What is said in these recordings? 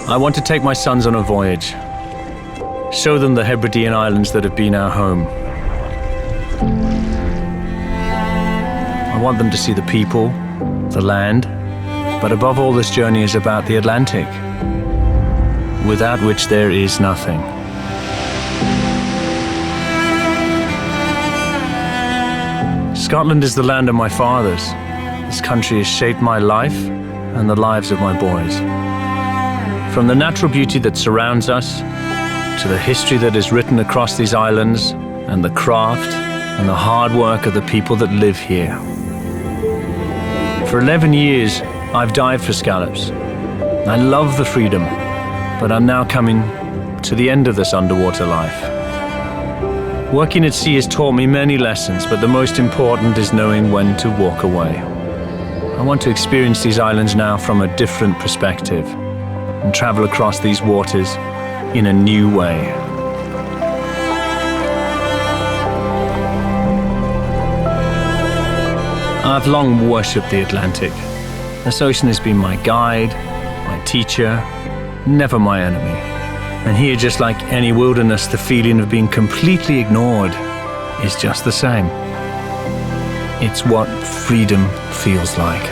I want to take my sons on a voyage. Show them the Hebridean islands that have been our home. I want them to see the people, the land, but above all, this journey is about the Atlantic, without which there is nothing. Scotland is the land of my fathers. This country has shaped my life and the lives of my boys. From the natural beauty that surrounds us, to the history that is written across these islands, and the craft and the hard work of the people that live here. For 11 years, I've dived for scallops. I love the freedom, but I'm now coming to the end of this underwater life. Working at sea has taught me many lessons, but the most important is knowing when to walk away. I want to experience these islands now from a different perspective, and travel across these waters in a new way. I've long worshipped the Atlantic. This ocean has been my guide, my teacher, never my enemy. And here, just like any wilderness, the feeling of being completely ignored is just the same. It's what freedom feels like.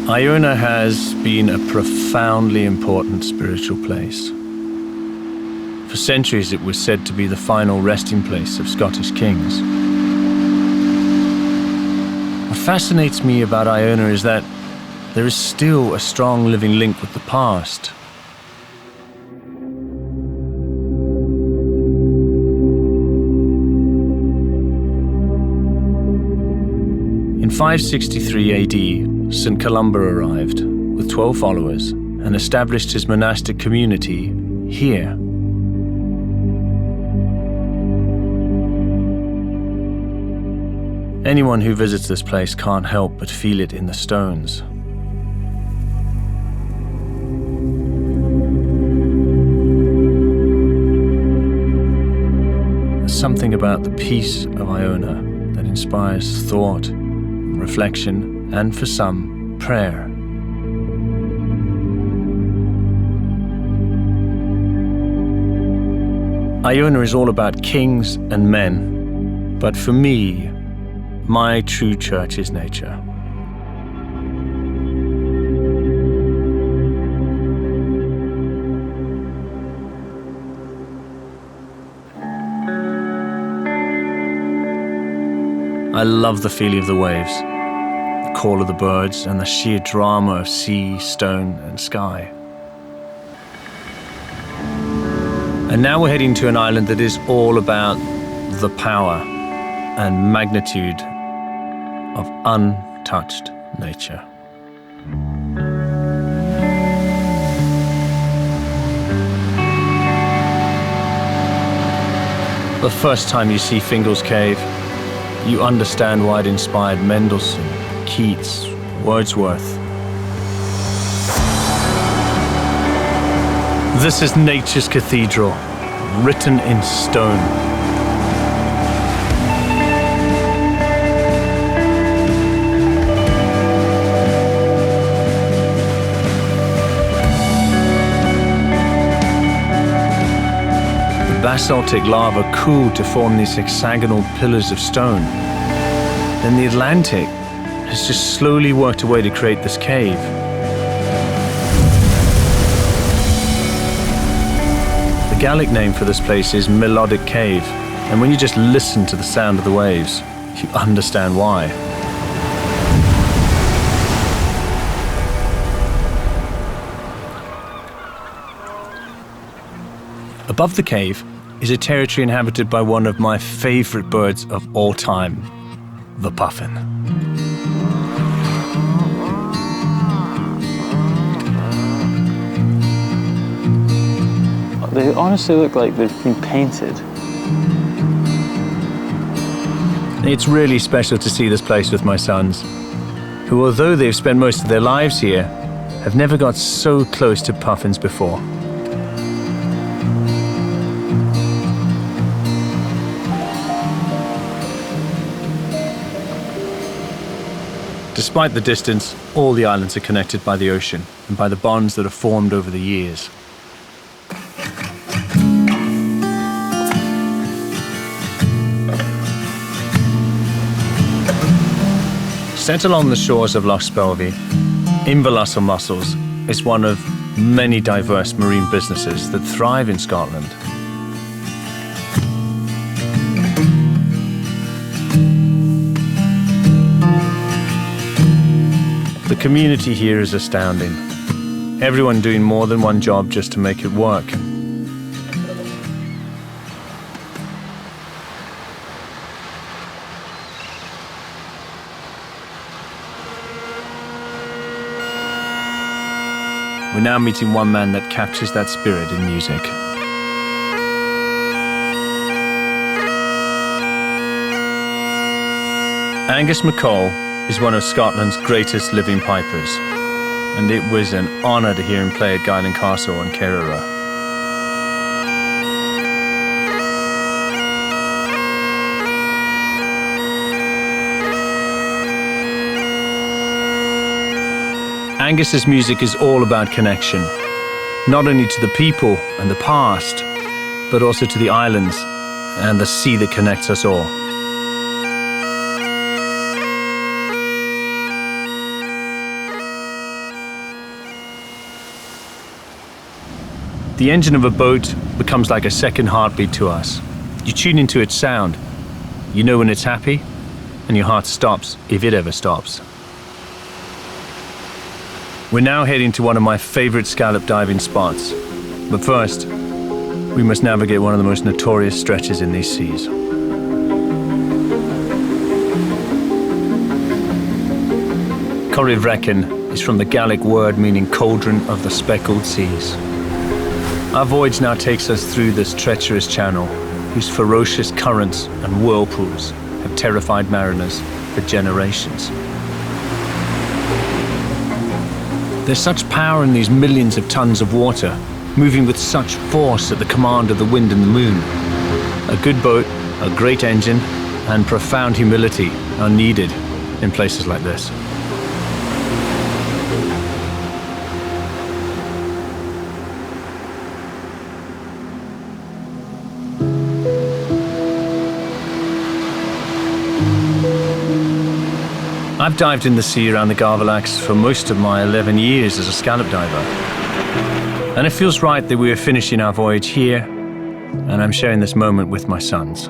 Iona has been a profoundly important spiritual place. For centuries it was said to be the final resting place of Scottish kings. What fascinates me about Iona is that there is still a strong living link with the past. In 563 AD, St. Columba arrived with 12 followers and established his monastic community here. Anyone who visits this place can't help but feel it in the stones. There's something about the peace of Iona that inspires thought, reflection, and for some, prayer. Iona is all about kings and men, but for me, my true church is nature. I love the feeling of the waves, the call of the birds, and the sheer drama of sea, stone, and sky. And now we're heading to an island that is all about the power and magnitude of untouched nature. The first time you see Fingal's Cave, you understand why it inspired Mendelssohn, Keats, Wordsworth. This is nature's cathedral, written in stone. Basaltic lava cooled to form these hexagonal pillars of stone. Then the Atlantic has just slowly worked away to create this cave. The Gaelic name for this place is Melodic Cave, and when you just listen to the sound of the waves, you understand why. Above the cave is a territory inhabited by one of my favorite birds of all time, the puffin. They honestly look like they've been painted. It's really special to see this place with my sons, who, although they've spent most of their lives here, have never got so close to puffins before. Despite the distance, all the islands are connected by the ocean and by the bonds that have formed over the years. Set along the shores of Loch Spelvey, Inverloch Mussels is one of many diverse marine businesses that thrive in Scotland. The community here is astounding. Everyone doing more than one job just to make it work. We're now meeting one man that captures that spirit in music. Angus MacColl is one of Scotland's greatest living pipers, and it was an honour to hear him play at Guyland Castle in Kerala. Angus's music is all about connection, not only to the people and the past, but also to the islands and the sea that connects us all. The engine of a boat becomes like a second heartbeat to us. You tune into its sound, you know when it's happy, and your heart stops if it ever stops. We're now heading to one of my favorite scallop diving spots. But first, we must navigate one of the most notorious stretches in these seas. Corrivreckan is from the Gaelic word meaning cauldron of the speckled seas. Our voyage now takes us through this treacherous channel, whose ferocious currents and whirlpools have terrified mariners for generations. There's such power in these millions of tons of water, moving with such force at the command of the wind and the moon. A good boat, a great engine, and profound humility are needed in places like this. I've dived in the sea around the Garvalax for most of my 11 years as a scallop diver. And it feels right that we are finishing our voyage here, and I'm sharing this moment with my sons.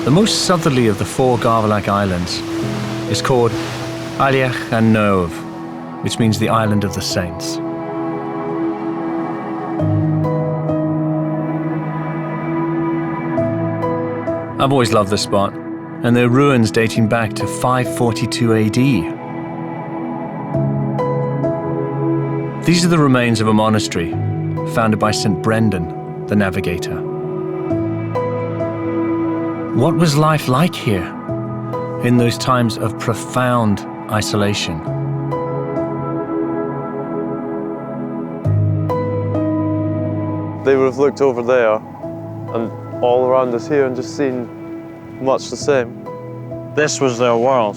The most southerly of the 4 Garvalax islands is called Aileach an Nov, which means the island of the saints. I've always loved this spot, and there are ruins dating back to 542 AD. These are the remains of a monastery founded by St. Brendan, the navigator. What was life like here in those times of profound isolation? They would have looked over there and all around us here and just seen much the same. This was their world.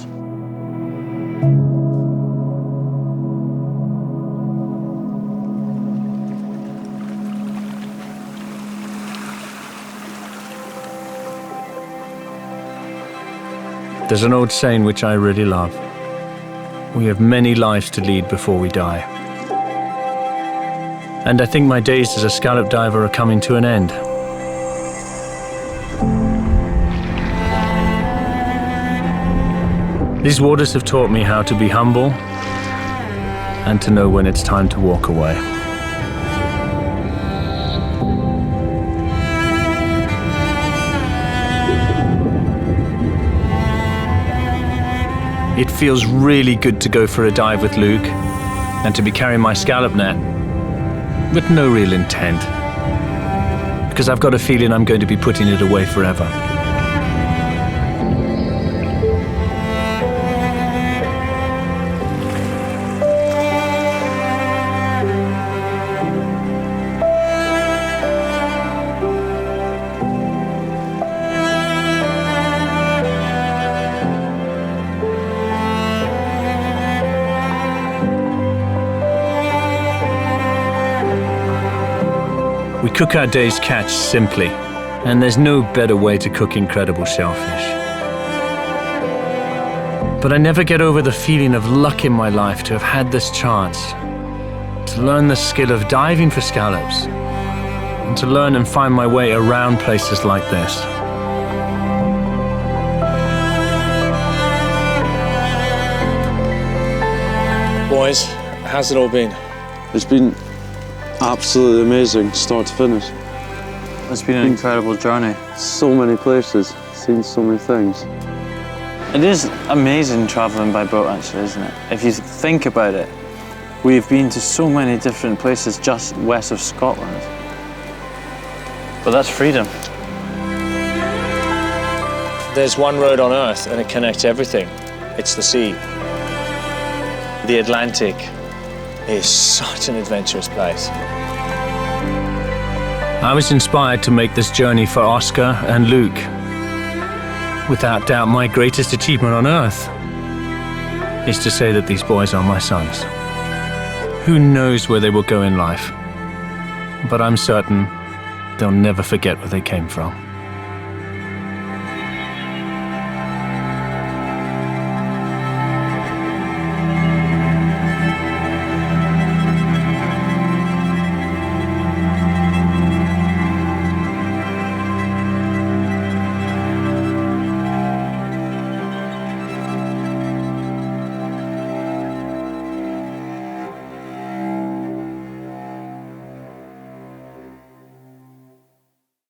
There's an old saying which I really love. We have many lives to lead before we die. And I think my days as a scallop diver are coming to an end. These waters have taught me how to be humble and to know when it's time to walk away. It feels really good to go for a dive with Luke and to be carrying my scallop net with no real intent, because I've got a feeling I'm going to be putting it away forever. We cook our day's catch simply, and there's no better way to cook incredible shellfish. But I never get over the feeling of luck in my life to have had this chance, to learn the skill of diving for scallops, and to learn and find my way around places like this. Boys, how's it all been? It's been absolutely amazing, start to finish. It's been an incredible journey. So many places, seen so many things. It is amazing traveling by boat, actually, isn't it? If you think about it, we've been to so many different places just west of Scotland. But that's freedom. There's one road on Earth and it connects everything. It's the sea. The Atlantic is such an adventurous place. I was inspired to make this journey for Oscar and Luke. Without doubt, my greatest achievement on Earth is to say that these boys are my sons. Who knows where they will go in life, but I'm certain they'll never forget where they came from.